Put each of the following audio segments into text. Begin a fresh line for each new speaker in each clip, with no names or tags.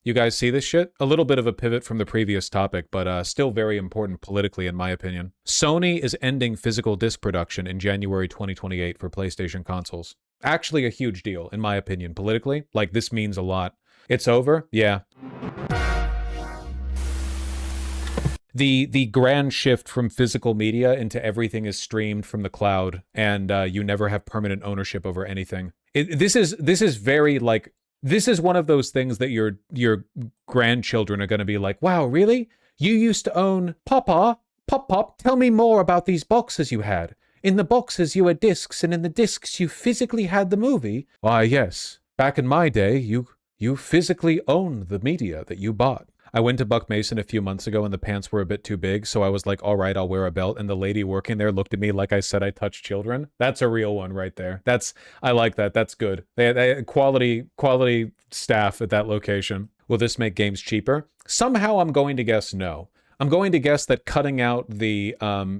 You guys see this shit? A little bit of a pivot from the previous topic, but still very important politically, in my opinion. Sony is ending physical disc production in January 2028 for PlayStation consoles. Actually, a huge deal, in my opinion, politically. Like, this means a lot. It's over? Yeah. The grand shift from physical media into everything is streamed from the cloud, and you never have permanent ownership over anything. This is very like, this is one of those things that your grandchildren are going to be like, wow, really? You used to own Papa? Pop, tell me more about these boxes you had. In the boxes you had discs, and in the discs you physically had the movie. Why, yes. Back in my day, you physically owned the media that you bought. I went to Buck Mason a few months ago and the pants were a bit too big, so I was like, all right, I'll wear a belt. And the lady working there looked at me like I said I touched children. That's a real one right there. I like that. That's good. They quality staff at that location. Will this make games cheaper? Somehow I'm going to guess no. I'm going to guess that cutting out the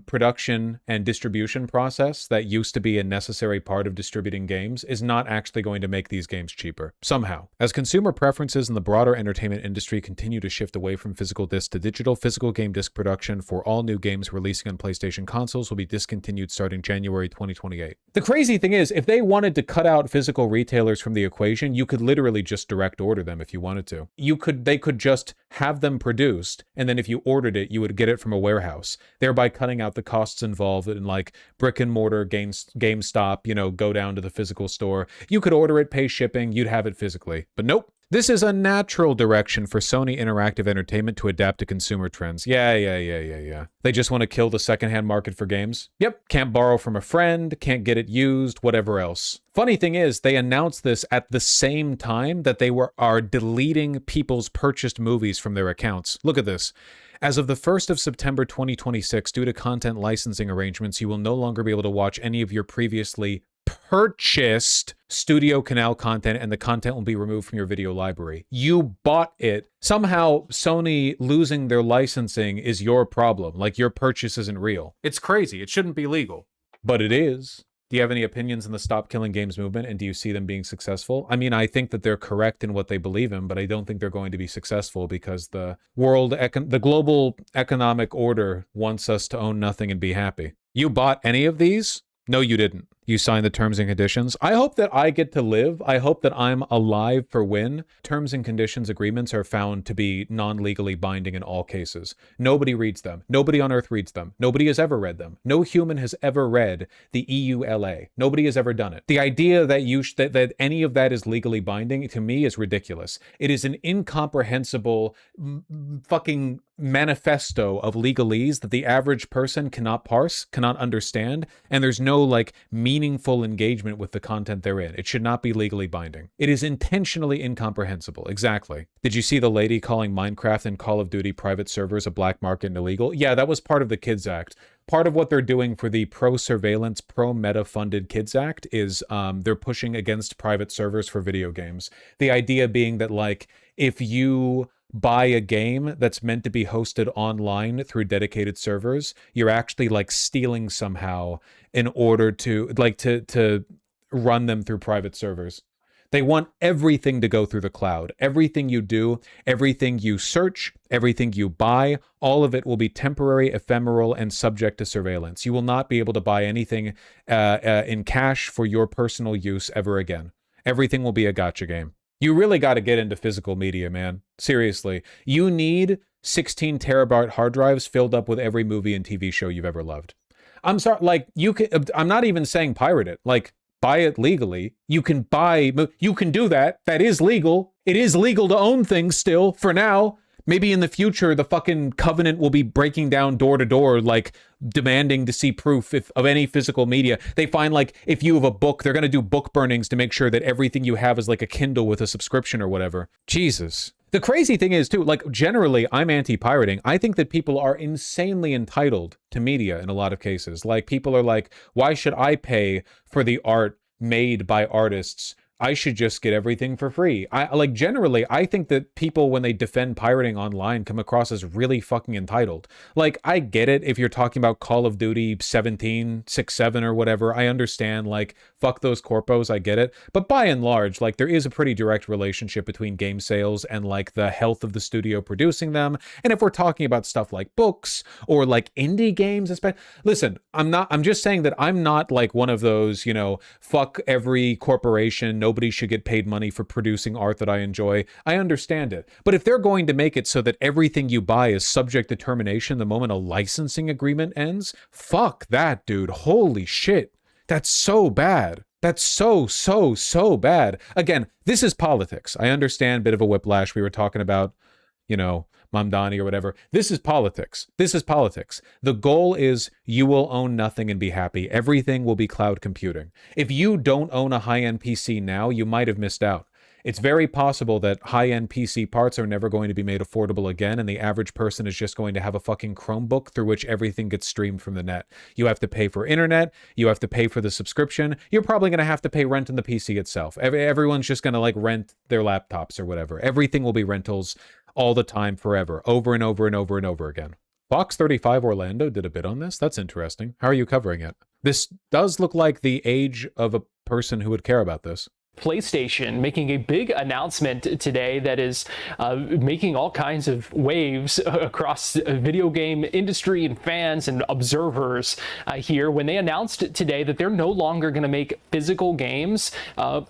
production and distribution process that used to be a necessary part of distributing games is not actually going to make these games cheaper, somehow. As consumer preferences in the broader entertainment industry continue to shift away from physical disc to digital, physical game disc production for all new games releasing on PlayStation consoles will be discontinued starting January 2028. The crazy thing is, if they wanted to cut out physical retailers from the equation, you could literally just direct order them if you wanted to. They could just have them produced, and then if you ordered it, you would get it from a warehouse, thereby cutting out the costs involved in like brick and mortar GameStop, go down to the physical store. You could order it, pay shipping, you'd have it physically. But nope. This is a natural direction for Sony Interactive Entertainment to adapt to consumer trends. Yeah. They just want to kill the secondhand market for games. Yep, can't borrow from a friend, can't get it used, whatever else. Funny thing is, they announced this at the same time that they are deleting people's purchased movies from their accounts. Look at this. As of the 1st of September 2026, due to content licensing arrangements, you will no longer be able to watch any of your previously purchased Studio Canal content, and the content will be removed from your video library. You bought it. Somehow, Sony losing their licensing is your problem. Like, your purchase isn't real. It's crazy. It shouldn't be legal. But it is. Do you have any opinions on the Stop Killing Games movement, and do you see them being successful? I mean, I think that they're correct in what they believe in, but I don't think they're going to be successful because the global economic order wants us to own nothing and be happy. You bought any of these? No, you didn't. You signed the terms and conditions. I hope that I get to live. I hope that I'm alive for when terms and conditions agreements are found to be non-legally binding in all cases. Nobody reads them. Nobody on earth reads them. Nobody has ever read them. No human has ever read the EULA. Nobody has ever done it. The idea that that any of that is legally binding, to me, is ridiculous. It is an incomprehensible fucking manifesto of legalese that the average person cannot parse, cannot understand, and there's no meaningful engagement with the content therein. It should not be legally binding. It is intentionally incomprehensible. Exactly. Did you see the lady calling Minecraft and Call of Duty private servers a black market and illegal? Yeah, that was part of the Kids Act. Part of what they're doing for the pro-surveillance, pro-meta-funded Kids Act is they're pushing against private servers for video games. The idea being that, if you buy a game that's meant to be hosted online through dedicated servers, you're actually stealing somehow in order to to run them through private servers. They want everything to go through the cloud. Everything you do, everything you search, everything you buy, all of it will be temporary, ephemeral, and subject to surveillance. You will not be able to buy anything in cash for your personal use ever again. Everything will be a gotcha game. You really got to get into physical media, man. Seriously. You need 16 terabyte hard drives filled up with every movie and TV show you've ever loved. I'm sorry, I'm not even saying pirate it. Buy it legally. You can do that. That is legal. It is legal to own things still, for now. Maybe in the future, the fucking covenant will be breaking down door to door, demanding to see proof of any physical media. They find, if you have a book, they're going to do book burnings to make sure that everything you have is a Kindle with a subscription or whatever. Jesus. The crazy thing is, too, generally, I'm anti-pirating. I think that people are insanely entitled to media in a lot of cases. People are why should I pay for the art made by artists I should just get everything for free. I like generally, I think that people when they defend pirating online come across as really fucking entitled. Like, I get it if you're talking about Call of Duty 17, 6, 7 or whatever. I understand, like, fuck those corpos, I get it. But by and large, like, there is a pretty direct relationship between game sales and like the health of the studio producing them. And if we're talking about stuff like books or like indie games, especially, listen, I'm just saying that I'm not like one of those, you know, fuck every corporation, nobody should get paid money for producing art that I enjoy. I understand it. But if they're going to make it so that everything you buy is subject to termination the moment a licensing agreement ends, fuck that, dude. Holy shit. That's so bad. That's so bad. Again, this is politics. I understand, bit of a whiplash. We were talking about, you know, Mamdani or whatever. This is politics. This is politics. The goal is you will own nothing and be happy. Everything will be cloud computing. If you don't own a high-end PC now, you might have missed out. It's very possible that high-end PC parts are never going to be made affordable again, and the average person is just going to have a fucking Chromebook through which everything gets streamed from the net. You have to pay for internet, you have to pay for the subscription, you're probably going to have to pay rent on the PC itself. Everyone's just going to like rent their laptops or whatever. Everything will be rentals all the time, forever, over and over and over and over again. Fox 35 Orlando did a bit on this. That's interesting. How are you covering it? This does look like the age of a person who would care about this.
PlayStation making a big announcement today that is making all kinds of waves across the video game industry and fans and observers here when they announced today that they're no longer going to make physical games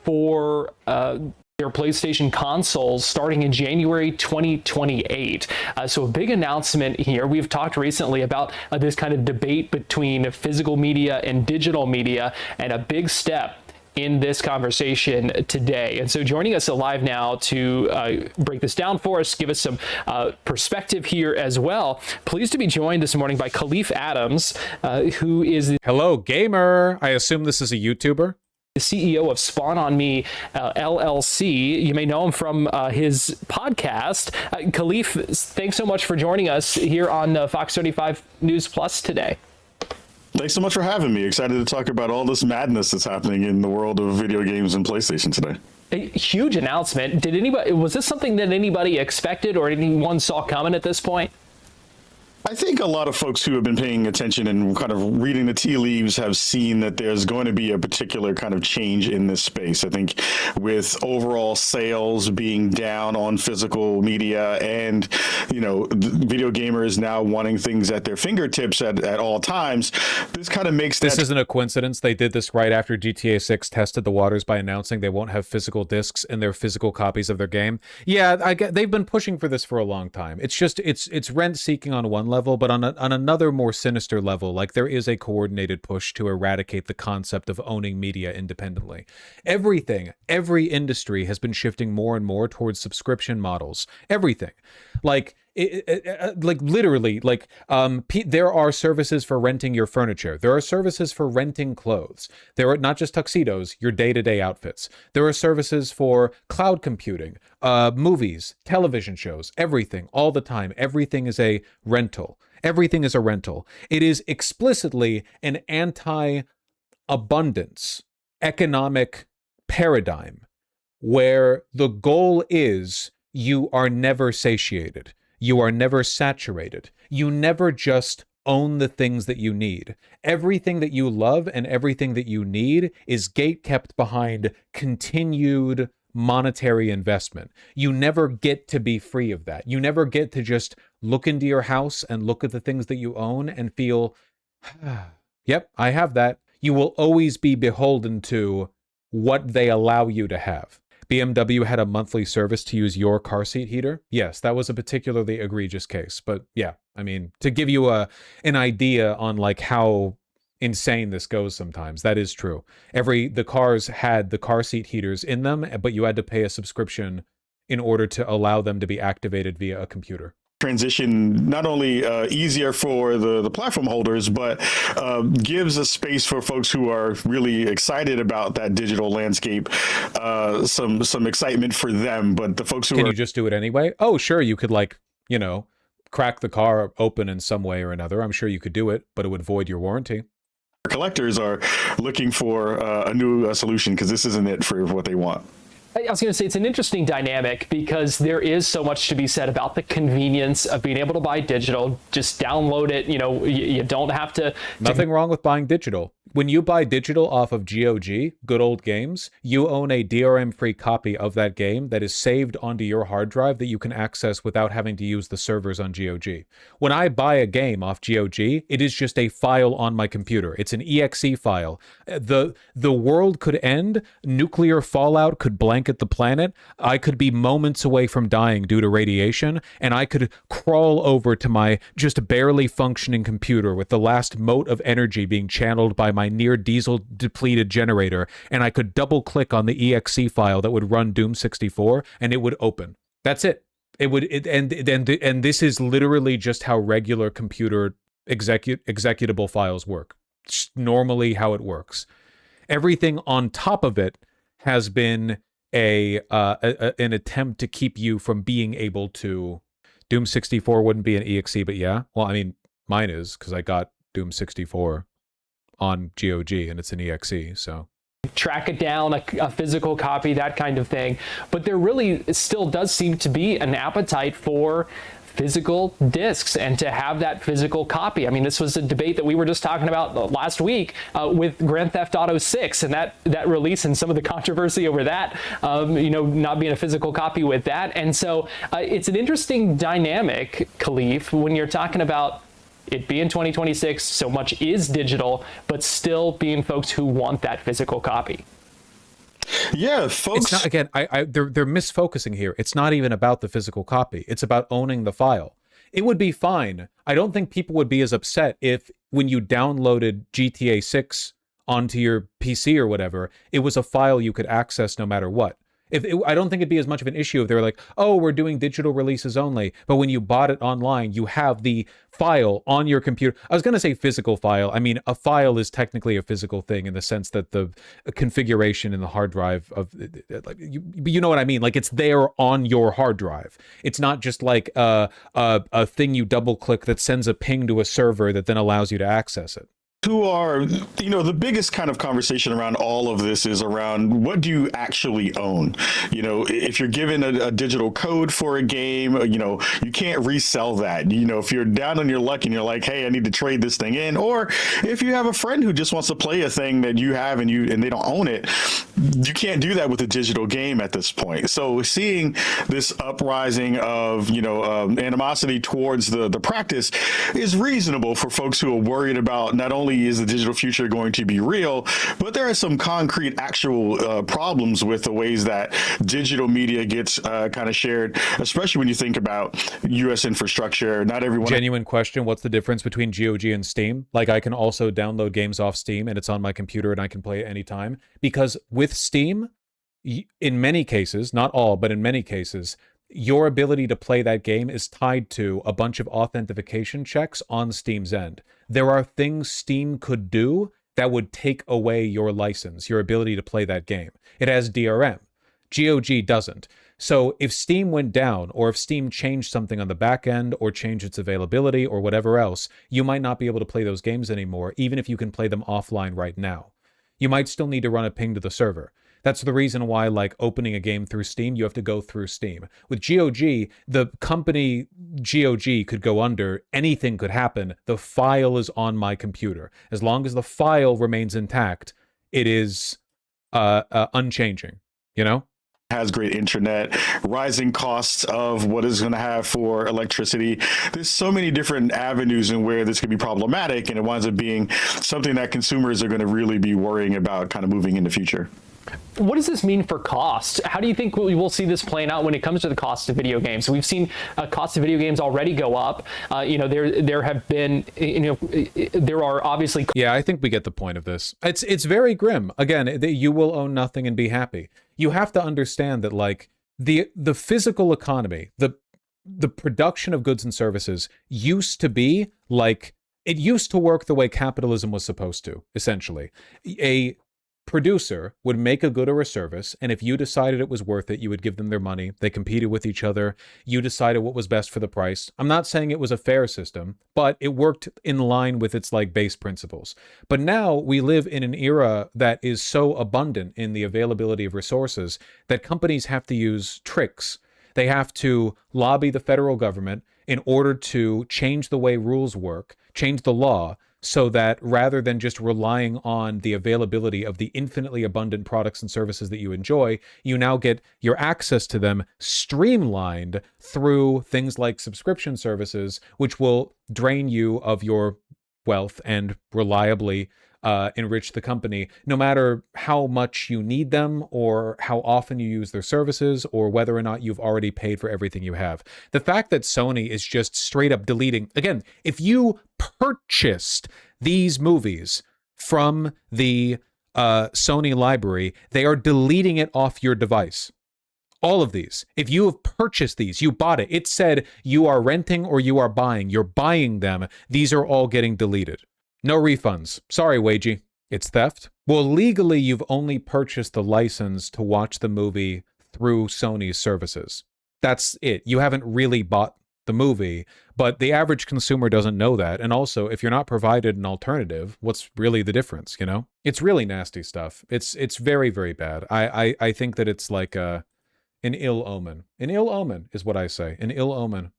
for their PlayStation consoles starting in January 2028. So a big announcement here. We've talked recently about this kind of debate between physical media and digital media, and a big step in this conversation today. And so joining us live now to break this down for us, give us some perspective here as well. Pleased to be joined this morning by Khalif Adams, who is the
Hello, gamer. I assume this is a YouTuber?
The CEO of Spawn on Me LLC. You may know him from his podcast. Khalif, thanks so much for joining us here on Fox 35 News Plus today.
Thanks so much for having me. Excited to talk about all this madness that's happening in the world of video games and PlayStation today.
A huge announcement. Was this something that anybody expected or anyone saw coming at this point?
I think a lot of folks who have been paying attention and kind of reading the tea leaves have seen that there's going to be a particular kind of change in this space. I think with overall sales being down on physical media and, you know, video gamers now wanting things at their fingertips at all times, this kind of makes
This isn't a coincidence. They did this right after GTA 6 tested the waters by announcing they won't have physical discs in their physical copies of their game. Yeah, I get they've been pushing for this for a long time. It's just it's rent seeking on one level, but on another more sinister level, like there is a coordinated push to eradicate the concept of owning media independently. Every industry has been shifting more and more towards subscription models. Everything. Like like literally, like there are services for renting your furniture. There are services for renting clothes. There are not just tuxedos, your day-to-day outfits. There are services for cloud computing, movies, television shows, everything, all the time. Everything is a rental. Everything is a rental. It is explicitly an anti-abundance economic paradigm where the goal is you are never satiated. You are never saturated. You never just own the things that you need. Everything that you love and everything that you need is gate kept behind continued monetary investment. You never get to be free of that. You never get to just look into your house and look at the things that you own and feel, yep, I have that. You will always be beholden to what they allow you to have. BMW had a monthly service to use your car seat heater. Yes, that was a particularly egregious case. But yeah, I mean, to give you an idea on like how insane this goes sometimes, that is true. The cars had the car seat heaters in them, but you had to pay a subscription in order to allow them to be activated via a computer.
Transition not only easier for the platform holders, but gives a space for folks who are really excited about that digital landscape, some excitement for them. But the folks who
Can you just do it anyway? Oh, sure, you could like, you know, crack the car open in some way or another. I'm sure you could do it, but it would void your warranty.
collectors are looking for a new solution, because this isn't it for what they want.
I was going to say it's an interesting dynamic because there is so much to be said about the convenience of being able to buy digital. Just download it. You don't have to.
Nothing wrong with buying digital. When you buy digital off of GOG, Good Old Games, you own a DRM-free copy of that game that is saved onto your hard drive that you can access without having to use the servers on GOG. When I buy a game off GOG, it is just a file on my computer. It's an exe file. The world could end. Nuclear fallout could blanket the planet. I could be moments away from dying due to radiation, and I could crawl over to my just barely functioning computer with the last mote of energy being channeled by my near diesel depleted generator, and I could double click on the exe file that would run Doom 64 and it would open. That's it. And this is literally just how regular computer executable files work. It's normally how it works. Everything on top of it has been an attempt to keep you from being able to. Doom 64 wouldn't be an exe, but yeah. Well, I mean, mine is, because I got Doom 64 on GOG and it's an exe, so
track it down, a physical copy, that kind of thing. But there really still does seem to be an appetite for physical discs and to have that physical copy. I mean, this was a debate that we were just talking about last week with Grand Theft Auto 6 and that release and some of the controversy over that, not being a physical copy with that. And so it's an interesting dynamic, Khalif, when you're talking about it being 2026, so much is digital, but still being folks who want that physical copy.
Yeah, folks.
It's not, again, they're misfocusing here. It's not even about the physical copy. It's about owning the file. It would be fine. I don't think people would be as upset if when you downloaded GTA 6 onto your PC or whatever, it was a file you could access no matter what. I don't think it'd be as much of an issue if they were like, oh, we're doing digital releases only. But when you bought it online, you have the file on your computer. I was going to say physical file. I mean, a file is technically a physical thing in the sense that the configuration in the hard drive of, you know what I mean? Like, it's there on your hard drive. It's not just like a thing you double click that sends a ping to a server that then allows you to access it.
Who are, the biggest kind of conversation around all of this is around what do you actually own? If you're given a digital code for a game, you can't resell that. If you're down on your luck and you're like, hey, I need to trade this thing in, or if you have a friend who just wants to play a thing that you have and they don't own it, you can't do that with a digital game at this point. So seeing this uprising of, animosity towards the practice is reasonable for folks who are worried about not only is the digital future going to be real, but there are some concrete actual problems with the ways that digital media gets kind of shared, especially when you think about U.S. infrastructure. Not everyone.
Genuine question. What's the difference between GOG and Steam? Like, I can also download games off Steam and it's on my computer and I can play it anytime. Because with Steam, in many cases, not all, but in many cases, your ability to play that game is tied to a bunch of authentication checks on Steam's end. There are things Steam could do that would take away your license, your ability to play that game. It has DRM. GOG doesn't. So if Steam went down, or if Steam changed something on the back end, or changed its availability, or whatever else, you might not be able to play those games anymore, even if you can play them offline right now. You might still need to run a ping to the server. That's the reason why, like, opening a game through Steam, you have to go through Steam. With GOG, the company GOG could go under. Anything could happen. The file is on my computer. As long as the file remains intact, it is unchanging,
Has great internet, rising costs of what is going to have for electricity. There's so many different avenues in where this could be problematic, and it winds up being something that consumers are going to really be worrying about kind of moving in the future.
What does this mean for cost? How do you think we will see this playing out when it comes to the cost of video games? We've seen cost of video games already go up. There have been, there are obviously.
Yeah, I think we get the point of this. It's very grim. Again, you will own nothing and be happy. You have to understand that, like, the physical economy, the production of goods and services used to be like, it used to work the way capitalism was supposed to, essentially. A producer would make a good or a service, and if you decided it was worth it, you would give them their money. They competed with each other. You decided what was best for the price. I'm not saying it was a fair system, but it worked in line with its like base principles. But now we live in an era that is so abundant in the availability of resources that companies have to use tricks. They have to lobby the federal government in order to change the way rules work, change the law, so that rather than just relying on the availability of the infinitely abundant products and services that you enjoy, you now get your access to them streamlined through things like subscription services, which will drain you of your wealth and reliably enrich the company, no matter how much you need them or how often you use their services or whether or not you've already paid for everything you have. The fact that Sony is just straight up deleting, again, if you purchased these movies from the Sony library, they are deleting it off your device. All of these. If you have purchased these, you bought it. It said you are renting or you are buying. You're buying them. These are all getting deleted. No refunds. Sorry, Wagey. It's theft. Well, legally, you've only purchased the license to watch the movie through Sony's services. That's it. You haven't really bought the movie, but the average consumer doesn't know that. And also, if you're not provided an alternative, what's really the difference, you know? It's really nasty stuff. It's very, very bad. I think that it's like an ill omen. An ill omen is what I say. An ill omen.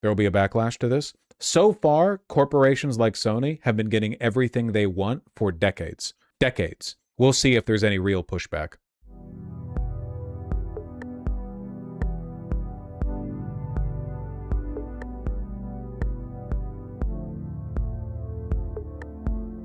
There will be a backlash to this. So far, corporations like Sony have been getting everything they want for decades. Decades. We'll see if there's any real pushback.